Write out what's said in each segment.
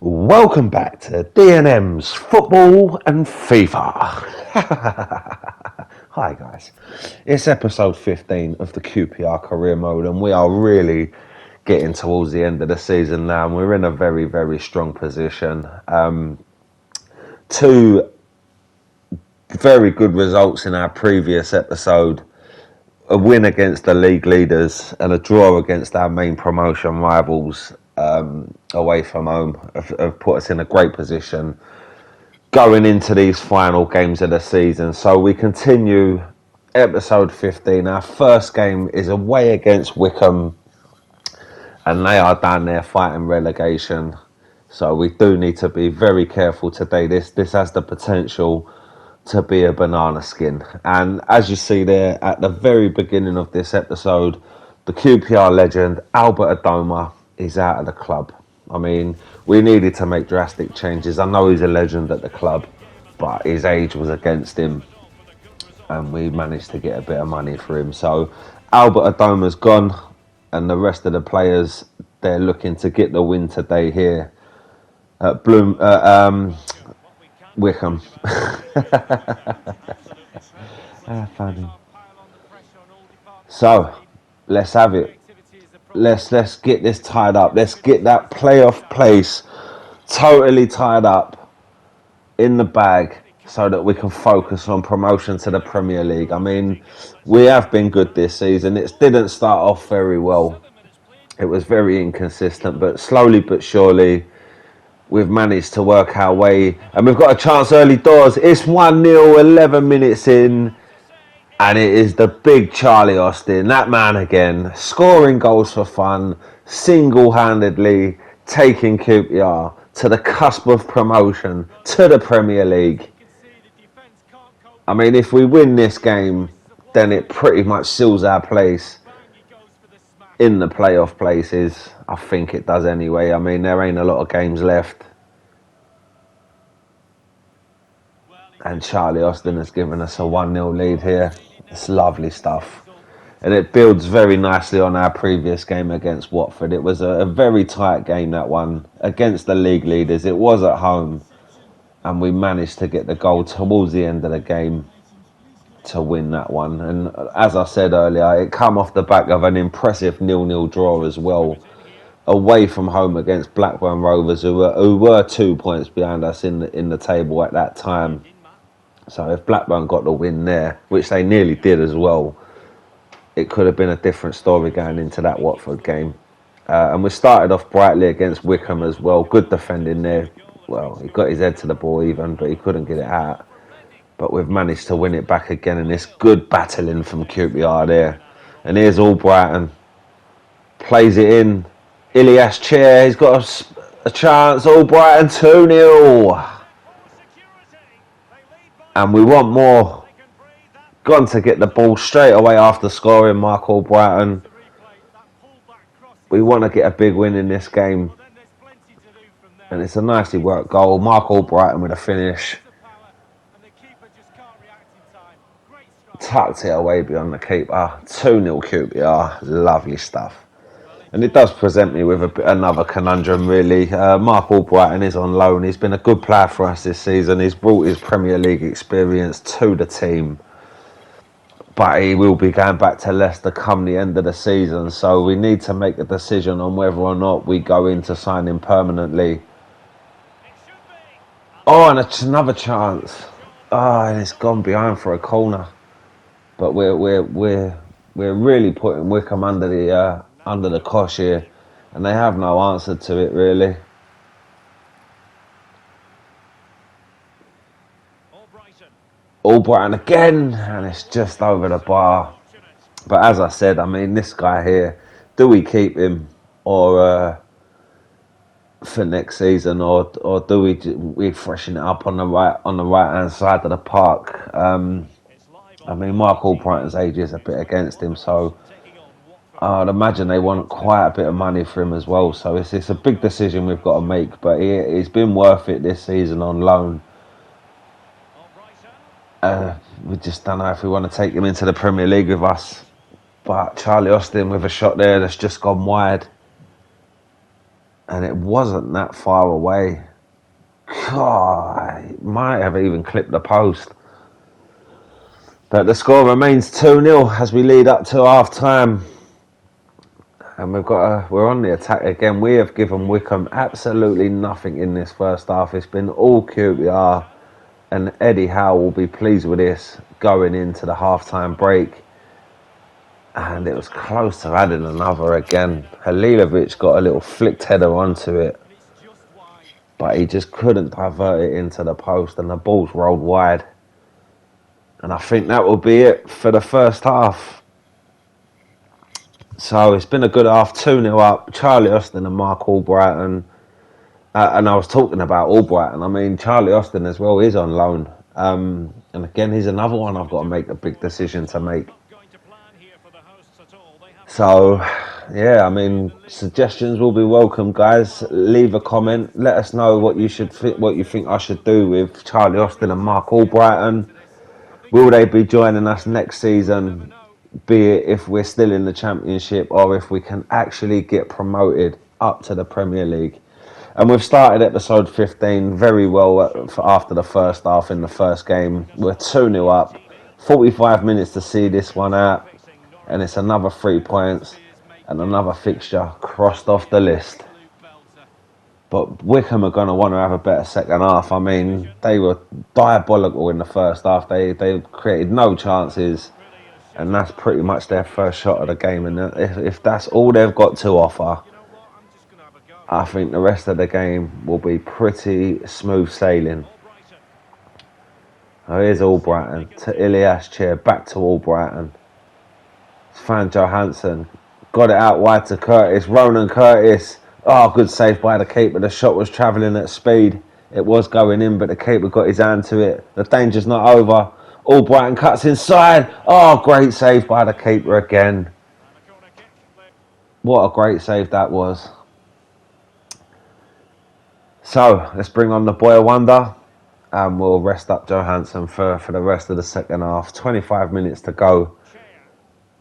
Welcome back to D&M's Football and FIFA. Hi guys, it's episode 15 of the QPR career mode and we are really getting towards the end of the season now and we're in a very, very strong position. Two very good results in our previous episode. A win against the league leaders and a draw against our main promotion rivals away from home have put us in a great position going into these final games of the season. So we continue episode 15. Our first game is away against Wickham and they are down there fighting relegation. So we do need to be very careful today. This has the potential to be a banana skin. And as you see there at the very beginning of this episode, the QPR legend Albert Adoma is out of the club. I mean, we needed to make drastic changes. I know he's a legend at the club, but his age was against him and we managed to get a bit of money for him. So Albert Adoma's gone and the rest of the players, they're looking to get the win today here at Wickham. Funny. So, let's have it. Let's get this tied up. Let's get that playoff place totally tied up in the bag so that we can focus on promotion to the Premier League. I mean, we have been good this season. It didn't start off very well. It was very inconsistent, but slowly but surely we've managed to work our way and we've got a chance early doors. It's 1-0, 11 minutes in, and it is the big Charlie Austin, that man again, scoring goals for fun, single-handedly taking QPR to the cusp of promotion to the Premier League. I mean, if we win this game, then it pretty much seals our place in the playoff places. I think it does anyway. I mean, there ain't a lot of games left. And Charlie Austin has given us a 1-0 lead here. It's lovely stuff. And it builds very nicely on our previous game against Watford. It was a very tight game, that one, against the league leaders. It was at home. And we managed to get the goal towards the end of the game to win that one. And as I said earlier, it come off the back of an impressive 0-0 draw as well, away from home against Blackburn Rovers, who were 2 points behind us in the table at that time. So if Blackburn got the win there, which they nearly did as well, it could have been a different story going into that Watford game. And we started off brightly against Wickham as well. Good defending there. Well, he got his head to the ball even, but he couldn't get it out. But we've managed to win it back again, and it's good battling from QPR there. And here's Albrighton. Plays it in. Ilias Chair, he's got a chance. Albrighton 2-0. And we want more. Gone to get the ball straight away after scoring, Mark Albrighton. We want to get a big win in this game. And it's a nicely worked goal. Mark Albrighton with a finish. Tucked it away beyond the keeper. 2-0 QPR. Lovely stuff. And it does present me with another conundrum, really. Mark Albrighton is on loan. He's been a good player for us this season. He's brought his Premier League experience to the team. But he will be going back to Leicester come the end of the season. So we need to make a decision on whether or not we go in to sign him permanently. Oh, and it's another chance. Oh, and it's gone behind for a corner. But we're really putting Wickham under the cosh here, and they have no answer to it really. Albrighton again, and it's just over the bar. But as I said, I mean, this guy here, do we keep him or for next season, or do we freshen it up on the right hand side of the park? I mean, Mark Albrighton's age is a bit against him, so I'd imagine they want quite a bit of money for him as well. So it's a big decision we've got to make, but he's been worth it this season on loan. We just don't know if we want to take him into the Premier League with us. But Charlie Austin with a shot there that's just gone wide. and it wasn't that far away. God, it might have even clipped the post. But the score remains 2-0 as we lead up to half time. And we're on the attack again. We have given Wickham absolutely nothing in this first half. It's been all QPR, and Eddie Howe will be pleased with this going into the half-time break. And it was close to adding another again. Halilovic got a little flicked header onto it, but he just couldn't divert it into the post, and the ball's rolled wide. And I think that will be it for the first half. So it's been a good half, 2-0 up. Charlie Austin and Mark Albrighton. And I was talking about Albrighton. I mean, Charlie Austin as well is on loan. And again, he's another one I've got to make a big decision to make. So, yeah, I mean, suggestions will be welcome, guys. Leave a comment. Let us know what you think I should do with Charlie Austin and Mark Albrighton. Will they be joining us next season? Be it if we're still in the Championship or if we can actually get promoted up to the Premier League. And we've started episode 15 very well after the first half in the first game. We're 2-0 up. 45 minutes to see this one out. And it's another 3 points and another fixture crossed off the list. But Wickham are going to want to have a better second half. I mean, they were diabolical in the first half. They created no chances. And that's pretty much their first shot of the game. And if that's all they've got to offer, I think the rest of the game will be pretty smooth sailing. Oh, here's Albrighton to Ilias Chair, back to Albrighton. Fan Johansson got it out wide to Curtis. Ronan Curtis. Oh, good save by the keeper. The shot was travelling at speed. It was going in, but the keeper got his hand to it. The danger's not over. Albrighton cuts inside. Oh, great save by the keeper again. What a great save that was. So, let's bring on the boy wonder. And we'll rest up Johansson for the rest of the second half. 25 minutes to go.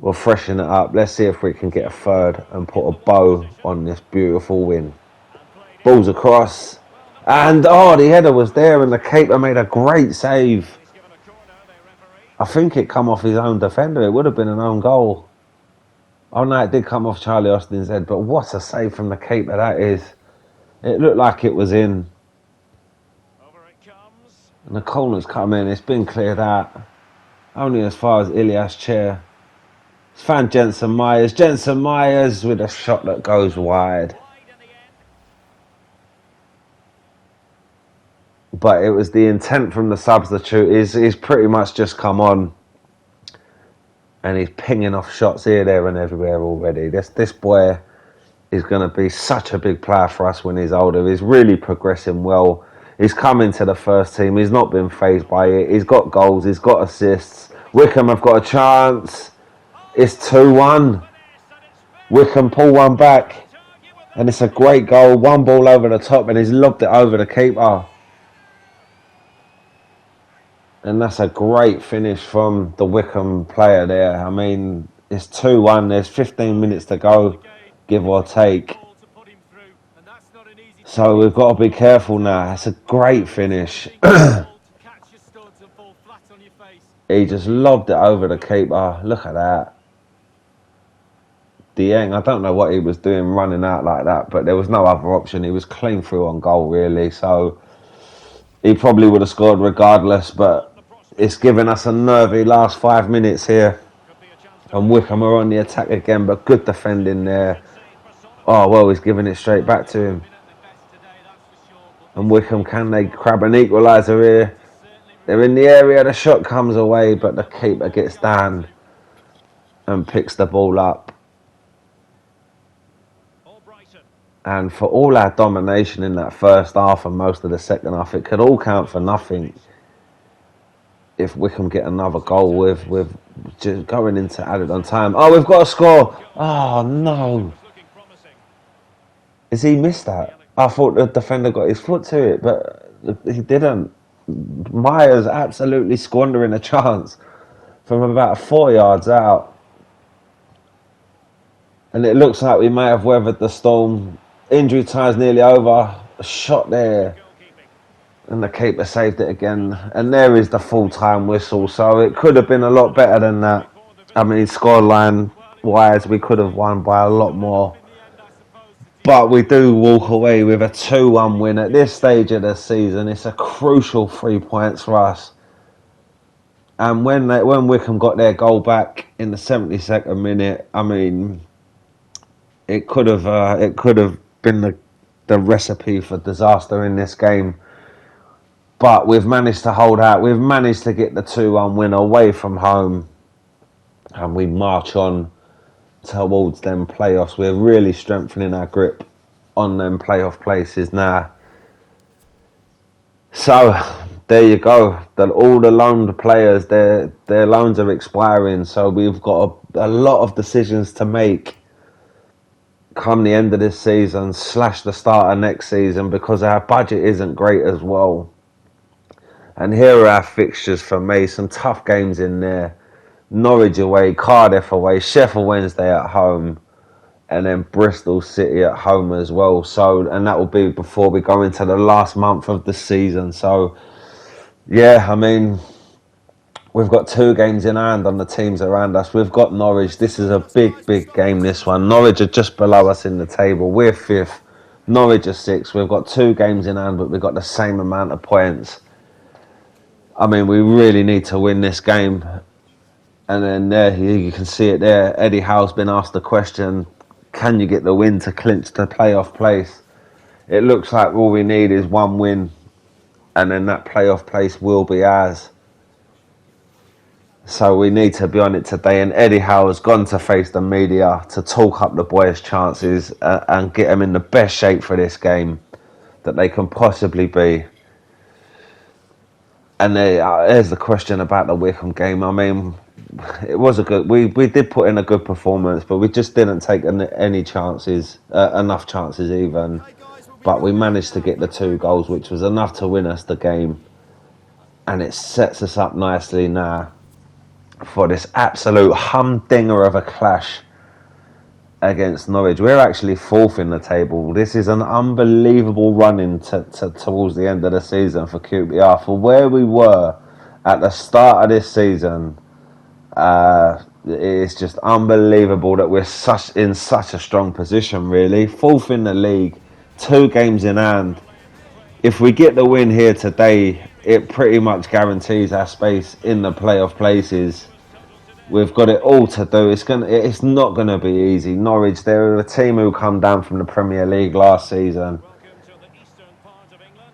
We'll freshen it up. Let's see if we can get a third and put a bow on this beautiful win. Balls across. And, oh, the header was there and the keeper made a great save. I think it come off his own defender. It would have been an own goal. Oh, no, it did come off Charlie Austin's head. But what a save from the keeper that is. It looked like it was in. And the corner's come in. It's been cleared out. Only as far as Ilias Chair. It's found Jensen Myers. Jensen Myers with a shot that goes wide. But it was the intent from the substitute. He's pretty much just come on. And he's pinging off shots here, there and everywhere already. This boy is going to be such a big player for us when he's older. He's really progressing well. He's come into the first team. He's not been fazed by it. He's got goals. He's got assists. Wickham have got a chance. It's 2-1. Wickham pull one back. And it's a great goal. One ball over the top and he's lobbed it over the keeper. And that's a great finish from the Wickham player there. I mean, it's 2-1. There's 15 minutes to go, give or take. So we've got to be careful now. It's a great finish. He just lobbed it over the keeper. Look at that. Dieng, I don't know what he was doing running out like that, but there was no other option. He was clean through on goal, really. So he probably would have scored regardless, but it's given us a nervy last 5 minutes here. And Wickham are on the attack again, but good defending there. Oh, well, he's giving it straight back to him. And Wickham, can they grab an equaliser here? They're in the area, the shot comes away, but the keeper gets down and picks the ball up. And for all our domination in that first half and most of the second half, it could all count for nothing if Wickham get another goal with just going into added on time. Oh, we've got a score. Oh, no. Has he missed that? I thought the defender got his foot to it, but he didn't. Myers absolutely squandering a chance from about 4 yards out. And it looks like we may have weathered the storm Injury time's nearly over. A shot there. And the keeper saved it again. And there is the full-time whistle. So it could have been a lot better than that. I mean, scoreline-wise, we could have won by a lot more. But we do walk away with a 2-1 win at this stage of the season. It's a crucial 3 points for us. And when Wickham got their goal back in the 72nd minute, I mean, it could have been the recipe for disaster in this game. But we've managed to hold out. We've managed to get the 2-1 win away from home, and we march on towards them playoffs. We're really strengthening our grip on them playoff places now. So there you go. All the loaned players, their loans are expiring. So we've got a lot of decisions to make come the end of this season / the start of next season, because our budget isn't great as well. And here are our fixtures for May. Some tough games in there. Norwich away, Cardiff away, Sheffield Wednesday at home, and then Bristol City at home as well. So, and that will be before we go into the last month of the season. So, yeah, I mean, we've got 2 games in hand on the teams around us. We've got Norwich. This is a big game, this one. Norwich are just below us in the table. We're 5th. Norwich are 6th. We've got 2 games in hand, but we've got the same amount of points. I mean, we really need to win this game. And then there, you can see it there. Eddie Howe's been asked the question, can you get the win to clinch the playoff place? It looks like all we need is 1 win, and then that playoff place will be ours. So we need to be on it today. And Eddie Howe has gone to face the media to talk up the boys' chances and get them in the best shape for this game that they can possibly be. And there's the question about the Wickham game. I mean, it was a good. We did put in a good performance, but we just didn't take any chances, enough chances even. But we managed to get the 2 goals, which was enough to win us the game, and it sets us up nicely now for this absolute humdinger of a clash against Norwich. We're actually 4th in the table. This is an unbelievable run-in towards the end of the season for QPR. For where we were at the start of this season, it's just unbelievable that we're in such a strong position, really. 4th in the league, 2 games in hand. If we get the win here today, it pretty much guarantees our space in the playoff places. We've got it all to do. It's not gonna be easy. Norwich, they're a team who come down from the Premier League last season,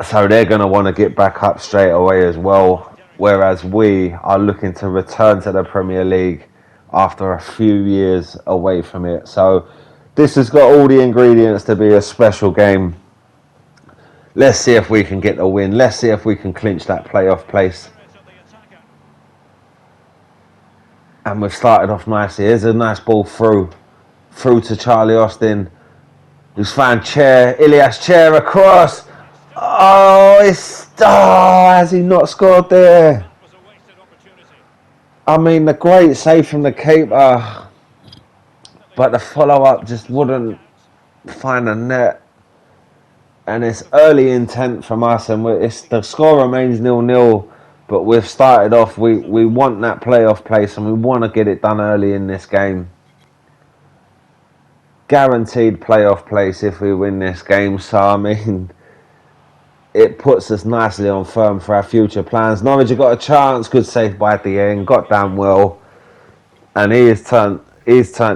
so they're gonna want to get back up straight away as well. Whereas we are looking to return to the Premier League after a few years away from it. So this has got all the ingredients to be a special game. Let's see if we can get the win. Let's see if we can clinch that playoff place. And we've started off nicely. Here's a nice ball through to Charlie Austin, who's found Ilias Chair across. Has he not scored there? I mean, the great save from the keeper, but the follow-up just wouldn't find a net. And it's early intent from us, and the score remains 0-0. But we've started off, we want that playoff place, and we want to get it done early in this game. Guaranteed playoff place if we win this game. So, I mean, it puts us nicely on firm for our future plans. Norwich have got a chance, good save by Dieng, got down well. And he's turned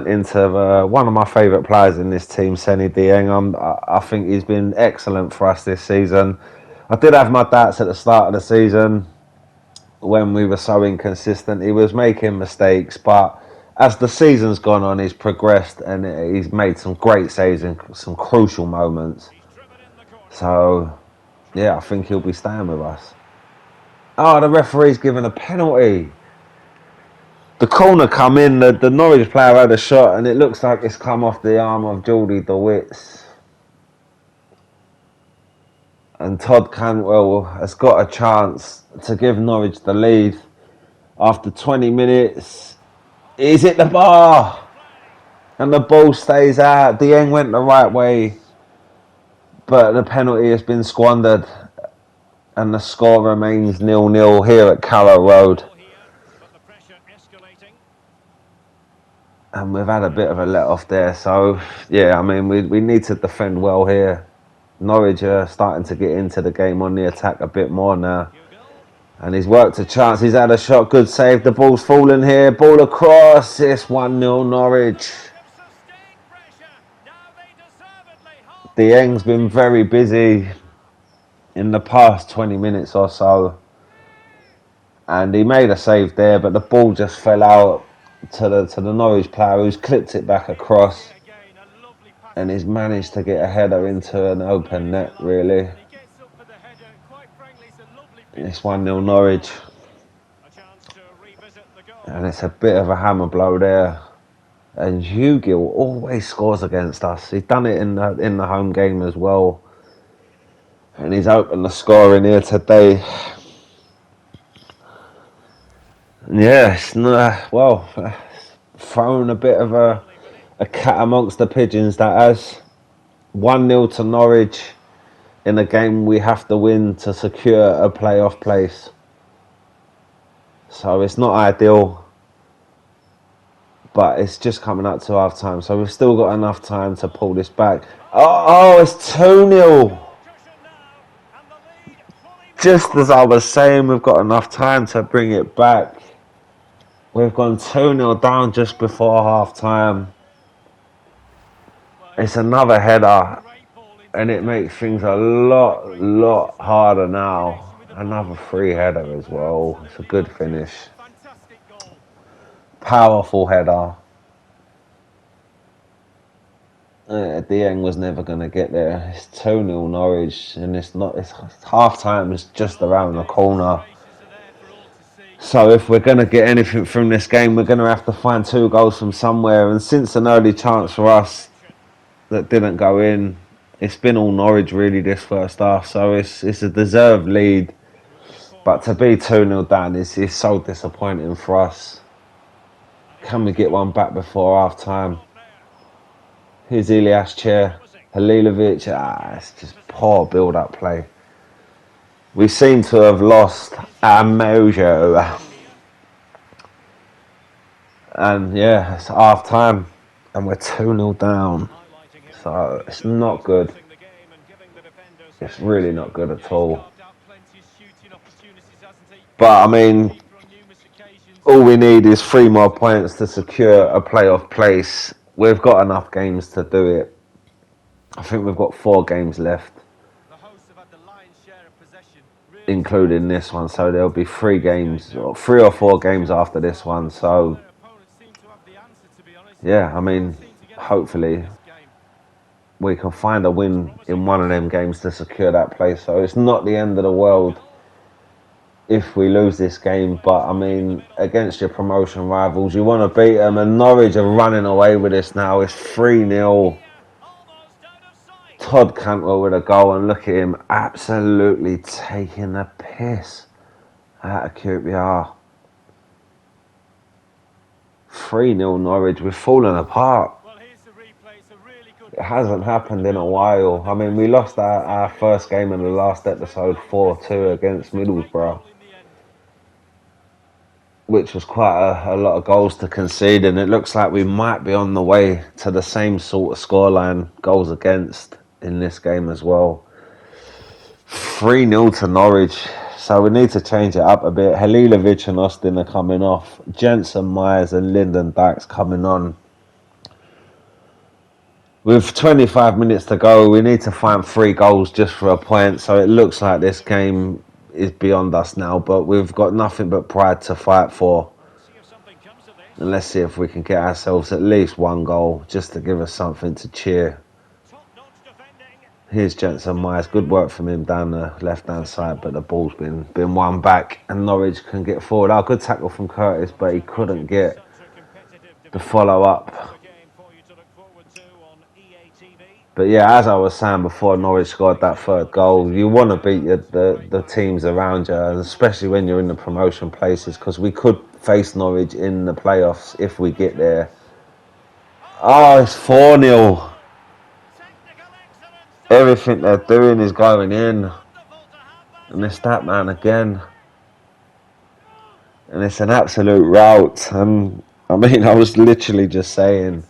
into one of my favourite players in this team, Senny Dieng. I think he's been excellent for us this season. I did have my doubts at the start of the season when we were so inconsistent. He was making mistakes, but as the season's gone on, he's progressed and he's made some great saves in some crucial moments. So, yeah, I think he'll be staying with us. Oh, the referee's given a penalty. The corner come in, the Norwich player had a shot, and it looks like it's come off the arm of Geordie DeWitt. And Todd Cantwell has got a chance to give Norwich the lead after 20 minutes. He's hit the bar, and the ball stays out. Dieng went the right way, But the penalty has been squandered, and the score remains 0-0 here at Carrow Road. And we've had a bit of a let-off there, so yeah, I mean, we need to defend well here. Norwich are starting to get into the game on the attack a bit more now. And he's worked a chance, he's had a shot, good save, the ball's fallen here, ball across, it's 1-0 Norwich. Dieng's been very busy in the past 20 minutes or so. And he made a save there, but the ball just fell out to the Norwich player who's clipped it back across. And he's managed to get a header into an open net, really. It's 1-0 Norwich. And it's a bit of a hammer blow there. And Hugill always scores against us. He's done it in the home game as well. And he's opened the scoring here today. Yeah, it's thrown a bit of a cat amongst the pigeons, that has. 1-0 to Norwich in a game we have to win to secure a playoff place. So it's not ideal, but it's just coming up to half time, so we've still got enough time to pull this back. Oh, it's 2-0. Just as I was saying, we've got enough time to bring it back. We've gone 2-0 down just before half time. It's another header, and it makes things a lot harder now. Another free header as well. It's a good finish. Powerful header. Dieng was never going to get there. It's 2-0 Norwich, and it's half time. It's just around the corner. So if we're going to get anything from this game, we're going to have to find 2 goals from somewhere. And since an early chance for us that didn't go in, it's been all Norwich really this first half. So it's a deserved lead. But to be 2-0 down is so disappointing for us. Can we get one back before half time? Here's Ilias Chair. Halilovic. It's just poor build-up play. We seem to have lost our mojo. And yeah, it's half time. And we're 2-0 down. So it's not good. It's really not good at all. But I mean, all we need is 3 more points to secure a playoff place. We've got enough games to do it. I think we've got 4 games left, including this one. So there'll be 3 games, or 3 or 4 games after this one. So yeah, I mean, hopefully we can find a win in one of them games to secure that place. So it's not the end of the world if we lose this game, but I mean, against your promotion rivals, you want to beat them, and Norwich are running away with this now. It's 3-0. Todd Cantwell with a goal, and look at him absolutely taking the piss out of QPR. 3-0 Norwich. We've fallen apart. It hasn't happened in a while. I mean, we lost our first game in the last episode 4-2 against Middlesbrough, which was quite a lot of goals to concede, and it looks like we might be on the way to the same sort of scoreline, goals against, in this game as well. 3-0 to Norwich, so we need to change it up a bit. Halilovic and Austin are coming off. Jensen, Myers and Lyndon Dykes coming on. With 25 minutes to go, we need to find 3 goals just for a point, so it looks like this game is beyond us now, but we've got nothing but pride to fight for. And let's see if we can get ourselves at least 1 goal just to give us something to cheer. Here's Jensen Myers. Good work from him down the left-hand side, but the ball's been won back, and Norwich can get forward. Oh, good tackle from Curtis, but he couldn't get the follow-up. But yeah, as I was saying before, Norwich scored that 3rd goal. You want to beat the teams around you, especially when you're in the promotion places, because we could face Norwich in the playoffs if we get there. Oh, it's 4-0. Everything they're doing is going in. And it's that man again. And it's an absolute rout. And I mean, I was literally just saying,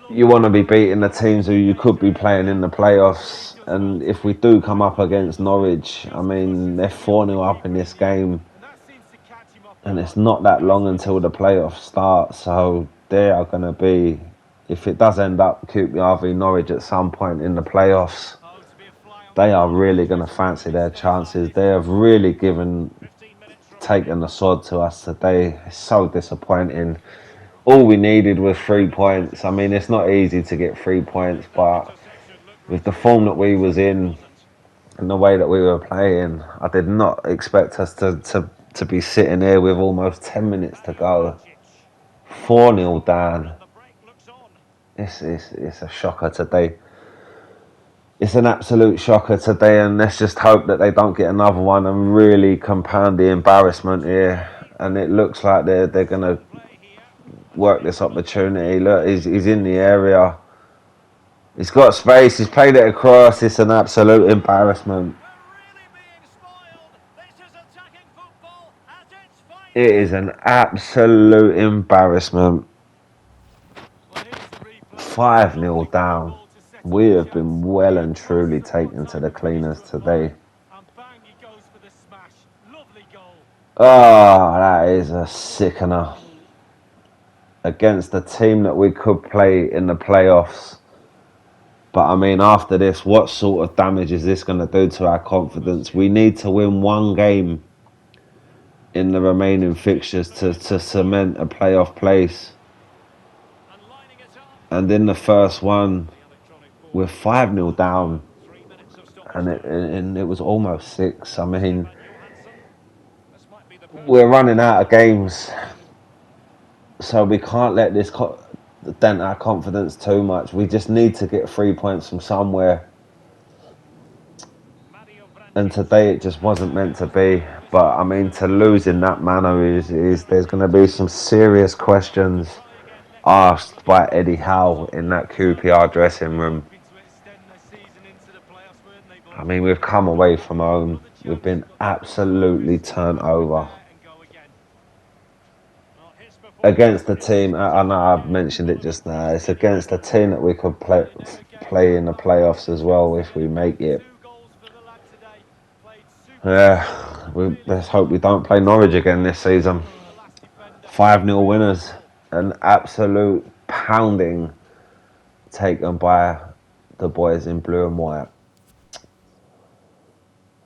you want to be beating the teams who you could be playing in the playoffs. And if we do come up against Norwich, I mean, they're 4-0 up in this game. And it's not that long until the playoffs start. So they are going to be, if it does end up QPR v Norwich at some point in the playoffs, they are really going to fancy their chances. They have really taken the sword to us today. It's so disappointing. All we needed was 3 points. I mean, it's not easy to get 3 points, but with the form that we was in and the way that we were playing, I did not expect us to be sitting here with almost 10 minutes to go. 4-0 down. It's a shocker today. It's an absolute shocker today, and let's just hope that they don't get another one and really compound the embarrassment here. And it looks like they're going to work this opportunity. Look, he's in the area. He's got space. He's played it across. It's an absolute embarrassment. It is an absolute embarrassment. 5-0 down. We have been well and truly taken to the cleaners today. Oh, that is a sickener. Against a team that we could play in the playoffs. But I mean, after this, what sort of damage is this going to do to our confidence? We need to win one game in the remaining fixtures to cement a playoff place. And in the first one, we're 5-0 down. And it was almost 6. I mean, we're running out of games. So we can't let this dent our confidence too much. We just need to get 3 points from somewhere. And today it just wasn't meant to be. But I mean, to lose in that manner is there's going to be some serious questions asked by Eddie Howe in that QPR dressing room. I mean, we've come away from home. We've been absolutely turned over. Against the team, I know I've mentioned it just now, it's against a team that we could play in the playoffs as well if we make it. Yeah, let's hope we don't play Norwich again this season. 5-0 winners. An absolute pounding taken by the boys in blue and white.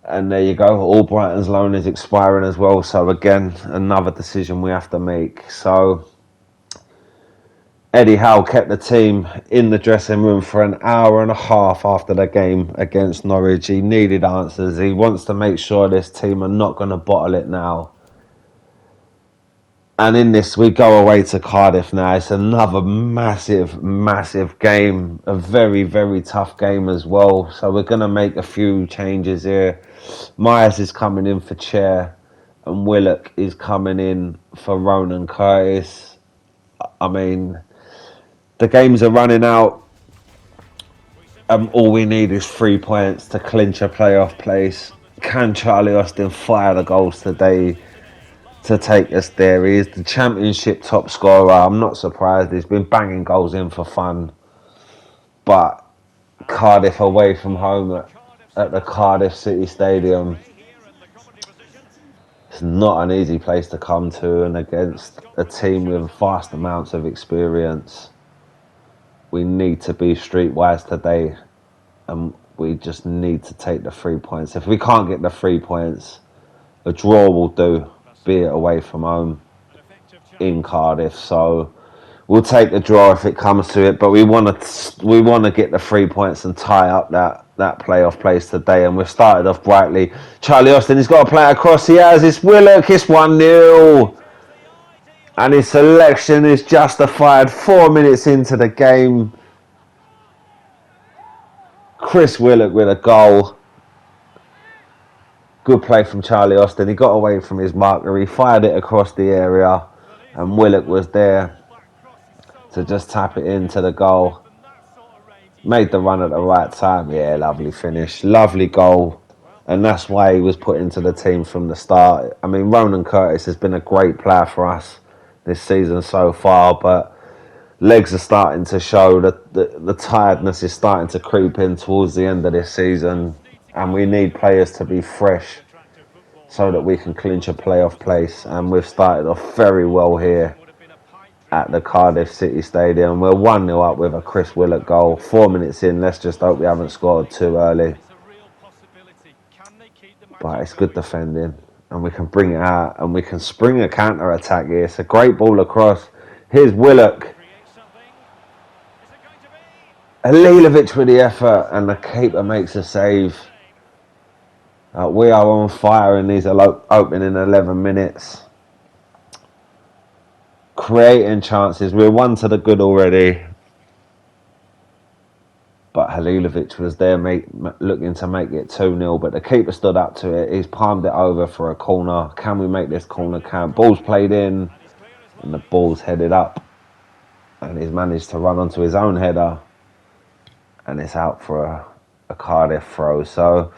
And there you go, Albrighton's loan is expiring as well. So again, another decision we have to make. So Eddie Howe kept the team in the dressing room for an hour and a half after the game against Norwich. He needed answers. He wants to make sure this team are not going to bottle it now. And in this, we go away to Cardiff now. It's another massive, massive game. A very, very tough game as well. So we're going to make a few changes here. Myers is coming in for Chair. And Willock is coming in for Ronan Curtis. I mean, the games are running out. All we need is 3 points to clinch a playoff place. Can Charlie Austin fire the goals today to take us there? He is the championship top scorer. I'm not surprised. He's been banging goals in for fun. But Cardiff away from home at the Cardiff City Stadium, it's not an easy place to come to, and against a team with vast amounts of experience. We need to be streetwise today, and we just need to take the 3 points. If we can't get the 3 points, a draw will do, be it away from home in Cardiff. So we'll take the draw if it comes to it, but we want to get the 3 points and tie up that playoff place today. And we've started off brightly. Charlie Austin, he's got to play across. He has. It's Willock. It's 1-0. And his selection is justified 4 minutes into the game. Chris Willock with a goal. Good play from Charlie Austin. He got away from his marker. He fired it across the area. And Willock was there to just tap it into the goal. Made the run at the right time. Yeah, lovely finish. Lovely goal. And that's why he was put into the team from the start. I mean, Ronan Curtis has been a great player for us this season so far, but legs are starting to show that the tiredness is starting to creep in towards the end of this season. And we need players to be fresh so that we can clinch a playoff place. And we've started off very well here at the Cardiff City Stadium. We're 1-0 up with a Chris Willock goal. 4 minutes in, let's just hope we haven't scored too early. But it's good defending, and we can bring it out, and we can spring a counter-attack here. It's a great ball across. Here's Willock. Halilovic with the effort, and the keeper makes a save. We are on fire in these opening 11 minutes. Creating chances. We're one to the good already. But Halilovic was there looking to make it 2-0. But the keeper stood up to it. He's palmed it over for a corner. Can we make this corner count? Ball's played in. And the ball's headed up. And he's managed to run onto his own header. And it's out for a Cardiff throw. So,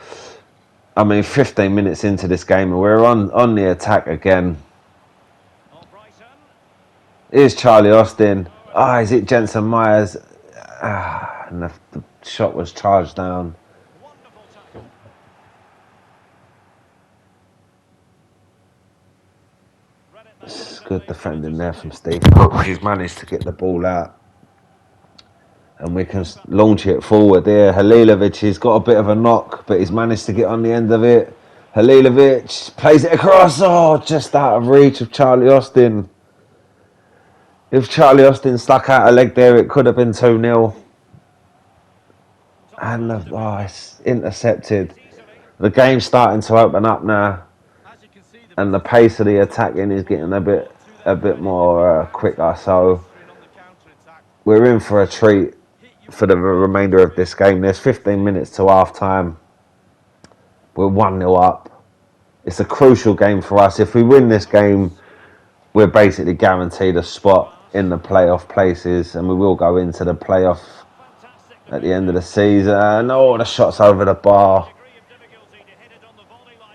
I mean, 15 minutes into this game. And we're on the attack again. Here's Charlie Austin. Is it Jensen Myers? And the shot was charged down. It's good defending there from Steve Cook. He's managed to get the ball out. And we can launch it forward there. Halilovic, he's got a bit of a knock, but he's managed to get on the end of it. Halilovic plays it across. Just out of reach of Charlie Austin. If Charlie Austin stuck out a leg there, it could have been 2-0. And it's intercepted. The game's starting to open up now, and the pace of the attacking is getting a bit more quicker. So we're in for a treat for the remainder of this game. There's 15 minutes to half time. We're 1-0 up. It's a crucial game for us. If we win this game, we're basically guaranteed a spot in the playoff places, and we will go into the playoff at the end of the season. The shot's over the bar.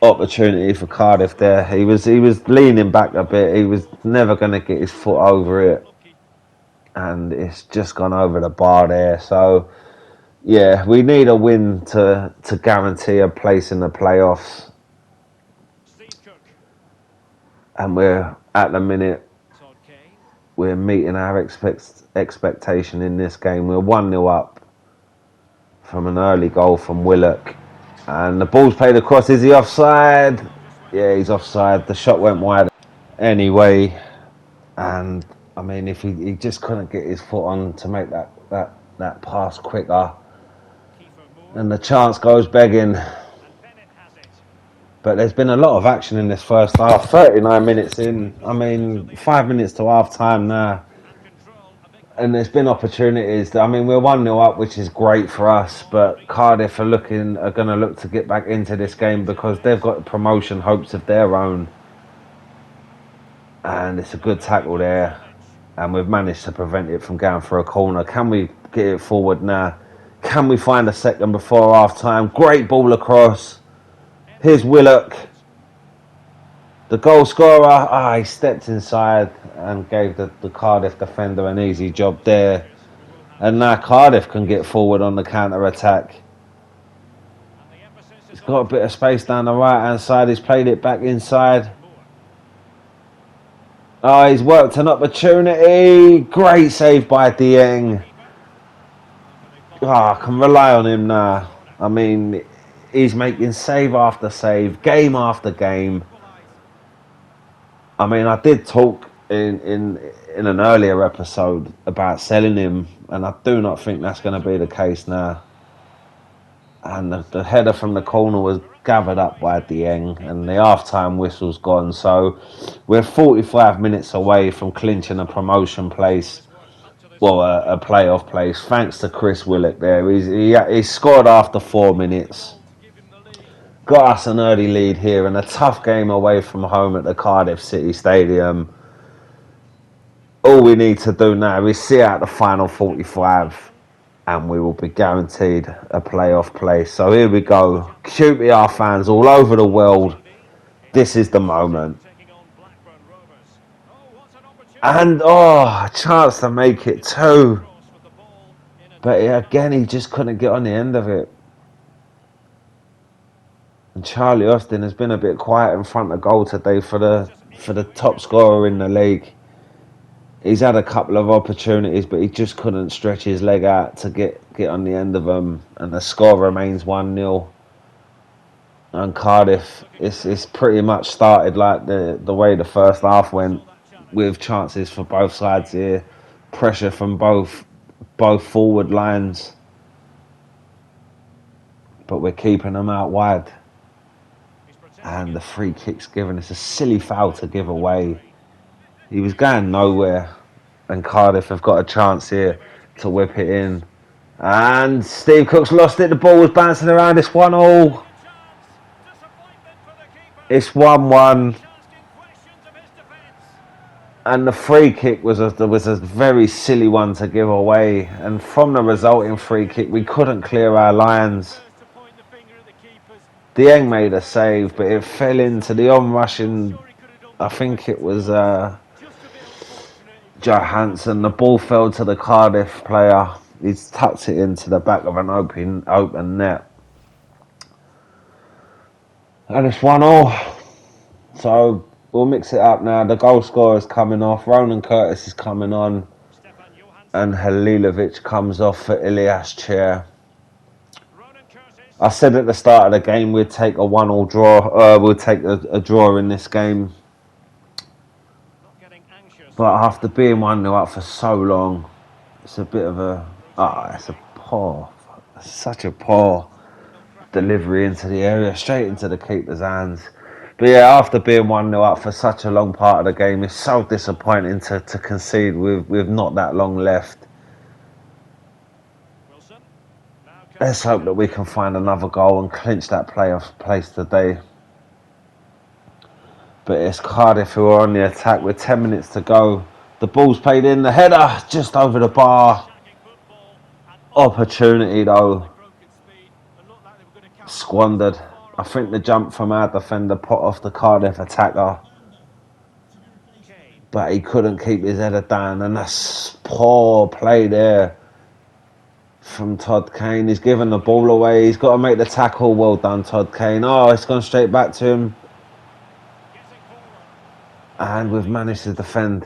Opportunity for Cardiff there. He was leaning back a bit. He was never going to get his foot over it. And it's just gone over the bar there. So, yeah, we need a win to guarantee a place in the playoffs. And we're, at the minute, we're meeting our expectation in this game. We're 1-0 up from an early goal from Willock. And the ball's played across. Is he offside? Yeah, he's offside. The shot went wide anyway. And, I mean, if he just couldn't get his foot on to make that pass quicker, and the chance goes begging. But there's been a lot of action in this first half. 39 minutes in. I mean, 5 minutes to half time now. And there's been opportunities. I mean, we're 1-0 up, which is great for us. But Cardiff are going to look to get back into this game because they've got promotion hopes of their own. And it's a good tackle there. And we've managed to prevent it from going for a corner. Can we get it forward now? Can we find a second before half time? Great ball across. Here's Willock. The goal scorer, he stepped inside and gave the Cardiff defender an easy job there. And now Cardiff can get forward on the counter-attack. He's got a bit of space down the right-hand side. He's played it back inside. He's worked an opportunity. Great save by Dieng. I can rely on him now. I mean, he's making save after save, game after game. I mean, I did talk in an earlier episode about selling him, and I do not think that's going to be the case now. And the header from the corner was gathered up by Dieng, and the half-time whistle's gone. So we're 45 minutes away from clinching a promotion place, well, a playoff place, thanks to Chris Willock there. He scored after 4 minutes. Got us an early lead here in a tough game away from home at the Cardiff City Stadium. All we need to do now is see out the final 45 and we will be guaranteed a playoff place. So here we go. QPR fans all over the world. This is the moment. And a chance to make it 2. But again, he just couldn't get on the end of it. And Charlie Austin has been a bit quiet in front of goal today for the top scorer in the league. He's had a couple of opportunities, but he just couldn't stretch his leg out to get on the end of them. And the score remains 1-0. And Cardiff, it's pretty much started like the way the first half went, with chances for both sides here, pressure from both forward lines, but we're keeping them out wide. And the free kick's given. It's a silly foul to give away. He was going nowhere, and Cardiff have got a chance here to whip it in. And Steve Cook's lost it. The ball was bouncing around. It's 1-1. It's 1-1. And the free kick was a very silly one to give away. And from the resulting free kick, we couldn't clear our lines. Dieng made a save, but it fell into the on-rushing, I think it was Johansson. The ball fell to the Cardiff player. He's tucked it into the back of an open net. And it's 1-1. So we'll mix it up now. The goal scorer's coming off. Ronan Curtis is coming on. And Halilovic comes off for Ilias Chair. I said at the start of the game we'd take a 1-1 draw. We'll take a draw in this game. But after being 1-0 up for so long, it's a bit of such a poor delivery into the area, straight into the keeper's hands. But yeah, after being 1-0 up for such a long part of the game, it's so disappointing to concede with not that long left. Let's hope that we can find another goal and clinch that playoff place today. But it's Cardiff who are on the attack with 10 minutes to go. The ball's played in, the header just over the bar. Opportunity though, squandered. I think the jump from our defender put off the Cardiff attacker, but he couldn't keep his header down, and that's poor play there from Todd Kane. He's given the ball away. He's got to make the tackle. Well done, Todd Kane. Oh, it's gone straight back to him. And we've managed to defend.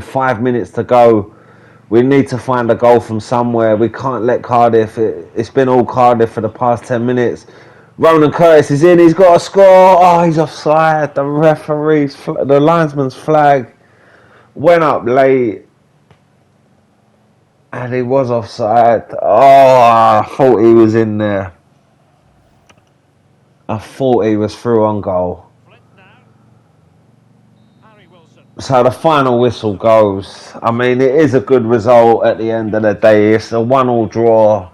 5 minutes to go. We need to find a goal from somewhere. We can't let Cardiff. It's been all Cardiff for the past 10 minutes. Ronan Curtis is in. He's got to score. Oh, he's offside. The referee's, the linesman's flag went up late. And he was offside. Oh, I thought he was in there. I thought he was through on goal. So the final whistle goes. I mean, it is a good result at the end of the day. It's a 1-1 draw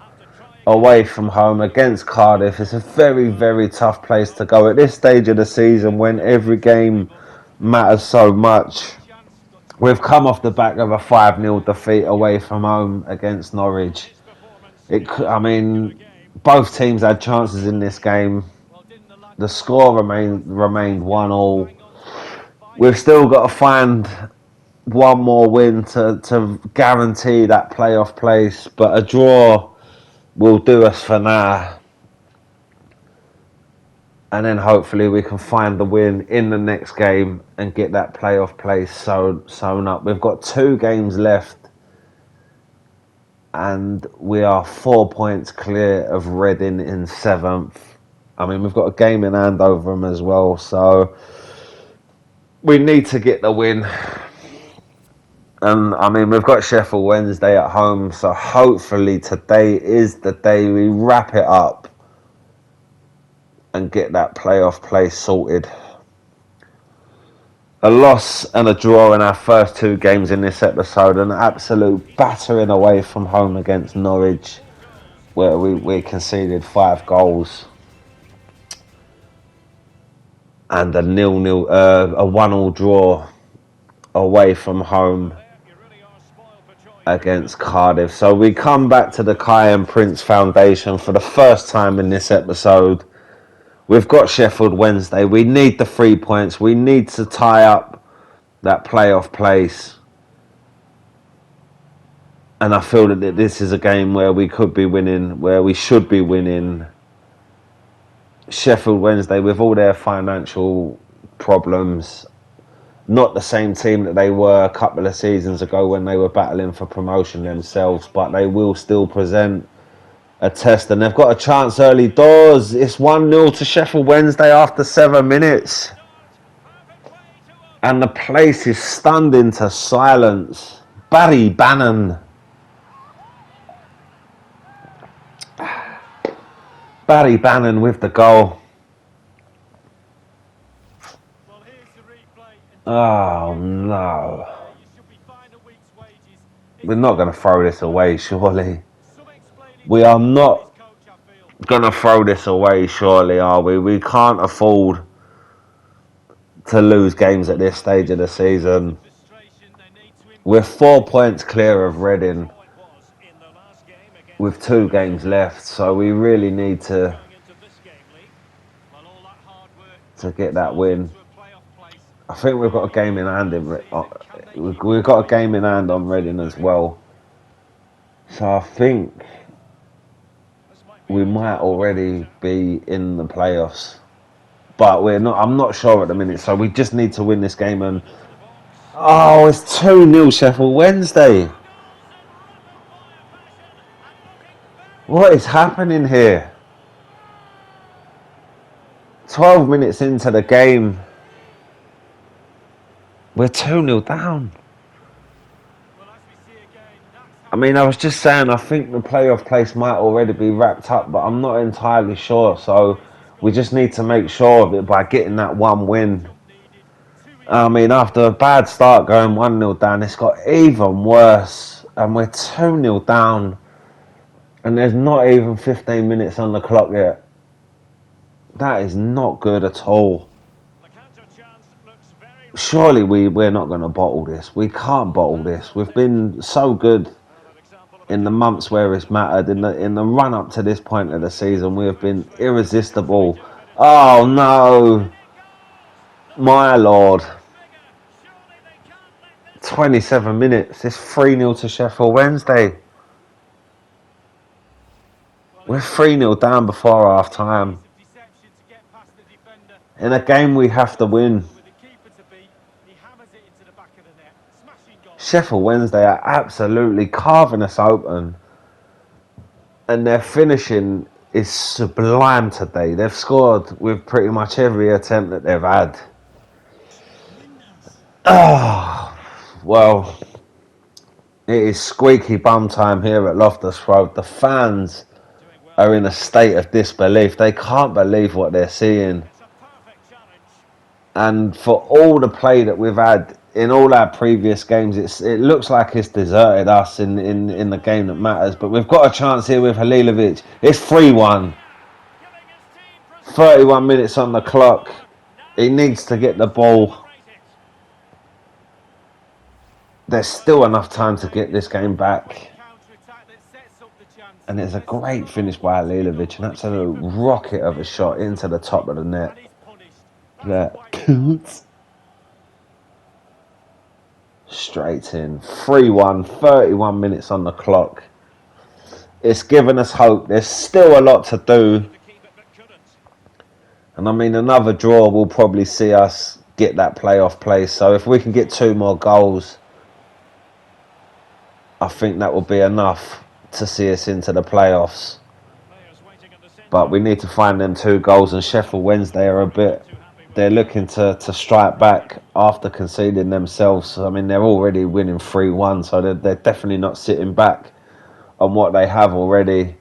away from home against Cardiff. It's a very, very tough place to go at this stage of the season when every game matters so much. We've come off the back of a 5-0 defeat away from home against Norwich. Both teams had chances in this game. The score remained 1-1. We've still got to find one more win to guarantee that playoff place, but a draw will do us for now. And then hopefully we can find the win in the next game and get that playoff place sewn up. We've got 2 games left and we are 4 points clear of Reading in 7th. I mean, we've got a game in hand over them as well, so we need to get the win. And I mean, we've got Sheffield Wednesday at home, so hopefully today is the day we wrap it up and get that playoff place sorted. A loss and a draw in our first 2 games in this episode, an absolute battering away from home against Norwich, where we conceded 5 goals. And a 1-1 draw away from home against Cardiff. So we come back to the Kai and Prince Foundation for the first time in this episode. We've got Sheffield Wednesday. We need the 3 points. We need to tie up that playoff place. And I feel that this is a game where we could be winning, where we should be winning. Sheffield Wednesday, with all their financial problems, not the same team that they were a couple of seasons ago when they were battling for promotion themselves, but they will still present a test, and they've got a chance early doors. It's 1-0 to Sheffield Wednesday after 7 minutes. And the place is stunned into silence. Barry Bannon. Barry Bannon with the goal. Oh no. We're not going to throw this away, surely. We are not going to throw this away, surely, are we? We can't afford to lose games at this stage of the season. We're 4 points clear of Reading with 2 games left, so we really need to get that win. I think we've got a game in hand we've got a game in hand on Reading as well. So I think we might already be in the playoffs. But we're not. I'm not sure at the minute, so we just need to win this game. And oh, it's 2-0 Sheffield Wednesday. What is happening here? 12 minutes into the game, we're 2-0 down. I mean, I was just saying, I think the playoff place might already be wrapped up, but I'm not entirely sure. So we just need to make sure of it by getting that one win. I mean, after a bad start going 1-0 down, it's got even worse. And we're 2-0 down. And there's not even 15 minutes on the clock yet. That is not good at all. Surely we're not going to bottle this. We can't bottle this. We've been so good in the months where it's mattered. In the run up to this point of the season, we have been irresistible. Oh no, my lord! 27 minutes. It's 3-0 to Sheffield Wednesday. We're 3-0 down before half time. In a game we have to win. Sheffield Wednesday are absolutely carving us open. And their finishing is sublime today. They've scored with pretty much every attempt that they've had. Oh, well, it is squeaky bum time here at Loftus Road. The fans are in a state of disbelief. They can't believe what they're seeing. And for all the play that we've had in all our previous games, it looks like it's deserted us in the game that matters. But we've got a chance here with Halilovic. It's 3-1. 31 minutes on the clock. He needs to get the ball. There's still enough time to get this game back. And it's a great finish by Halilovic. An absolute rocket of a shot into the top of the net. Straight in. 3-1, 31 minutes on the clock. It's given us hope. There's still a lot to do. And I mean, another draw will probably see us get that playoff place. So if we can get 2 more goals, I think that will be enough to see us into the playoffs. But we need to find them 2 goals, and Sheffield Wednesday are they're looking to strike back after conceding themselves. I mean, they're already winning 3-1, so they're definitely not sitting back on what they have already.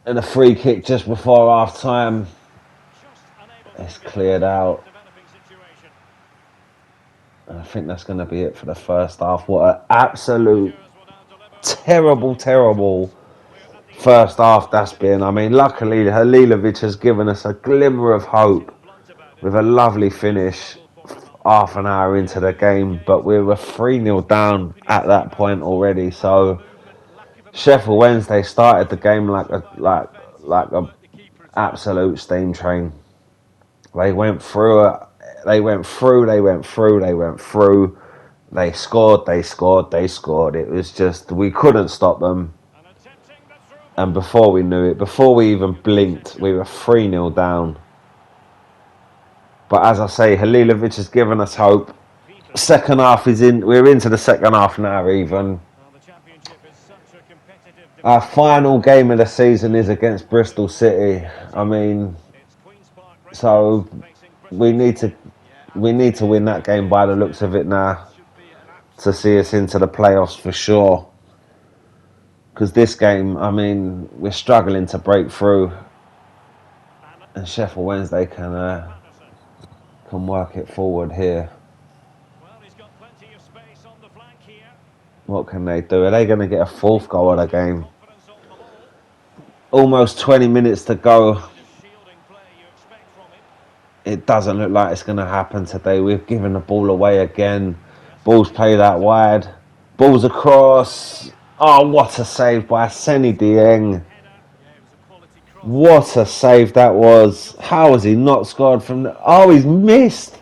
And a free kick just before half time. It's cleared out. And I think that's going to be it for the first half. What an absolute terrible first half that's been. I mean, luckily Halilovic has given us a glimmer of hope with a lovely finish half an hour into the game, but we were 3-0 down at that point already. So Sheffield Wednesday started the game like a absolute steam train. They went through it. They went through. They went through. They went through. They scored. They scored. They scored. It was just we couldn't stop them. And before we knew it, before we even blinked, we were 3-0 down. But as I say, Halilovic has given us hope. Second half is in. We're into the second half now. Even our final game of the season is against Bristol City. I mean, so we need to win that game by the looks of it now to see us into the playoffs for sure. Because this game, I mean, we're struggling to break through, and Sheffield Wednesday can work it forward here. What can they do? Are they going to get a fourth goal of the game? Almost 20 minutes to go. It doesn't look like it's going to happen today. We've given the ball away again. Ball's played out wide. Ball's across. Oh, what a save by Seny Dieng. What a save that was. How has he not scored from the... Oh, he's missed.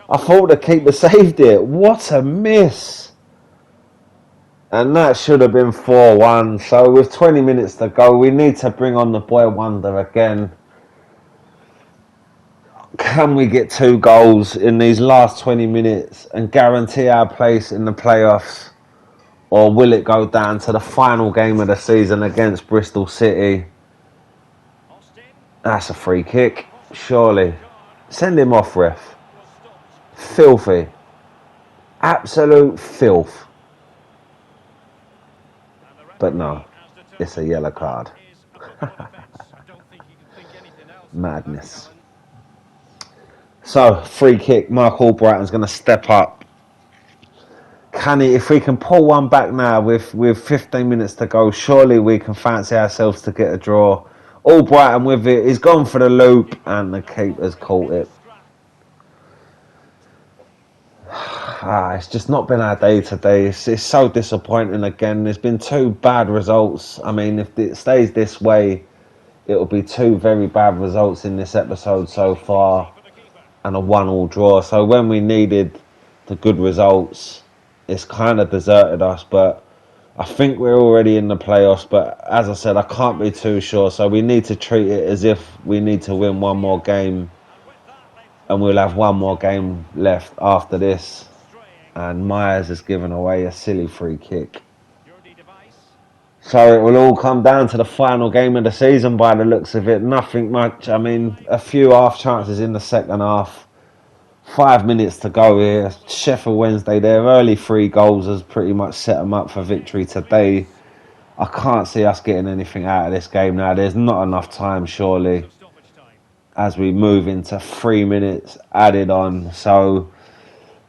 I thought the keeper saved it. What a miss. And that should have been 4-1. So with 20 minutes to go, we need to bring on the boy wonder again. Can we get 2 goals in these last 20 minutes and guarantee our place in the playoffs? Or will it go down to the final game of the season against Bristol City? That's a free kick, surely. Send him off, ref. Filthy. Absolute filth. But no, it's a yellow card. Madness. So, free kick. Mark Albrighton's going to step up. Can he, if we can pull one back now with 15 minutes to go, surely we can fancy ourselves to get a draw. Albrighton with it. He's gone for the loop and the keeper's caught it. It's just not been our day today. It's so disappointing again. There's been 2 bad results. I mean, if it stays this way, it'll be 2 very bad results in this episode so far and a 1-1 draw. So when we needed the good results, it's kind of deserted us. But I think we're already in the playoffs. But as I said, I can't be too sure. So we need to treat it as if we need to win one more game. And we'll have one more game left after this. And Myers has given away a silly free kick. So it will all come down to the final game of the season by the looks of it. Nothing much. I mean, a few half chances in the second half. 5 minutes to go here. Sheffield Wednesday, their early 3 goals has pretty much set them up for victory today. I can't see us getting anything out of this game now. There's not enough time, surely, as we move into 3 minutes added on. So...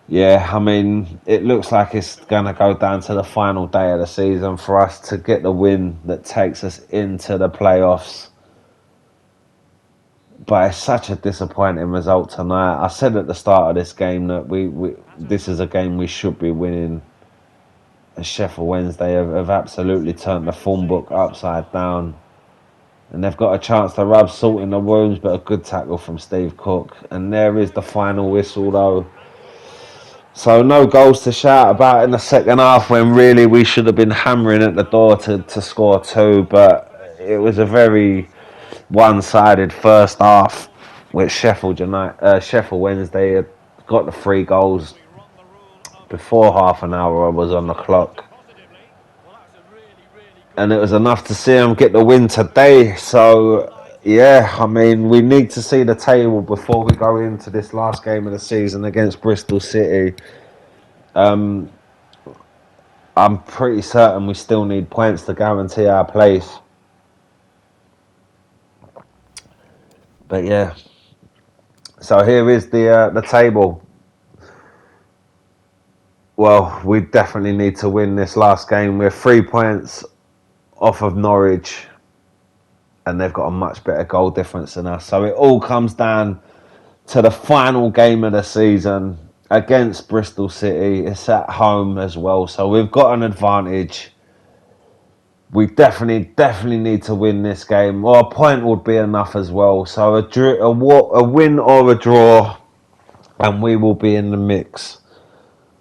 yeah, I mean, it looks like it's going to go down to the final day of the season for us to get the win that takes us into the playoffs. But it's such a disappointing result tonight. I said at the start of this game that this is a game we should be winning. And Sheffield Wednesday have absolutely turned the form book upside down. And they've got a chance to rub salt in the wounds, but a good tackle from Steve Cook. And there is the final whistle, though. So no goals to shout about in the second half when really we should have been hammering at the door to score 2. But it was a very one-sided first half with Sheffield Wednesday had got the 3 goals before half an hour was on the clock. And it was enough to see them get the win today. So, yeah, I mean, we need to see the table before we go into this last game of the season against Bristol City. I'm pretty certain we still need points to guarantee our place. But yeah, so here is the table. Well, we definitely need to win this last game. We're 3 points off of Norwich, and they've got a much better goal difference than us. So it all comes down to the final game of the season against Bristol City. It's at home as well, so we've got an advantage. We definitely need to win this game, or a point would be enough as well. So a win or a draw, and we will be in the mix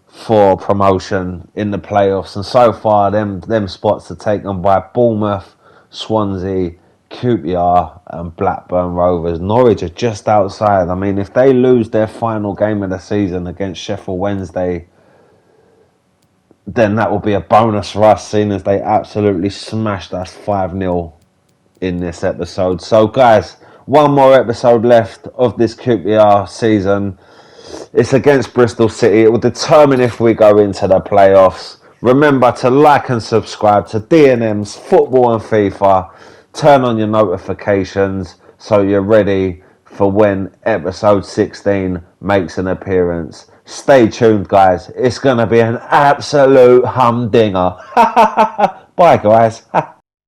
for promotion in the playoffs. And so far, them spots are taken by Bournemouth, Swansea, QPR and Blackburn Rovers. Norwich are just outside. I mean, if they lose their final game of the season against Sheffield Wednesday, then that will be a bonus for us, seeing as they absolutely smashed us 5-0 in this episode. So guys, one more episode left of this QPR season. It's against Bristol City. It will determine if we go into the playoffs. Remember to like and subscribe to D&M's Football and FIFA. Turn on your notifications so you're ready for when episode 16 makes an appearance. Stay tuned, guys. It's going to be an absolute humdinger. Bye, guys.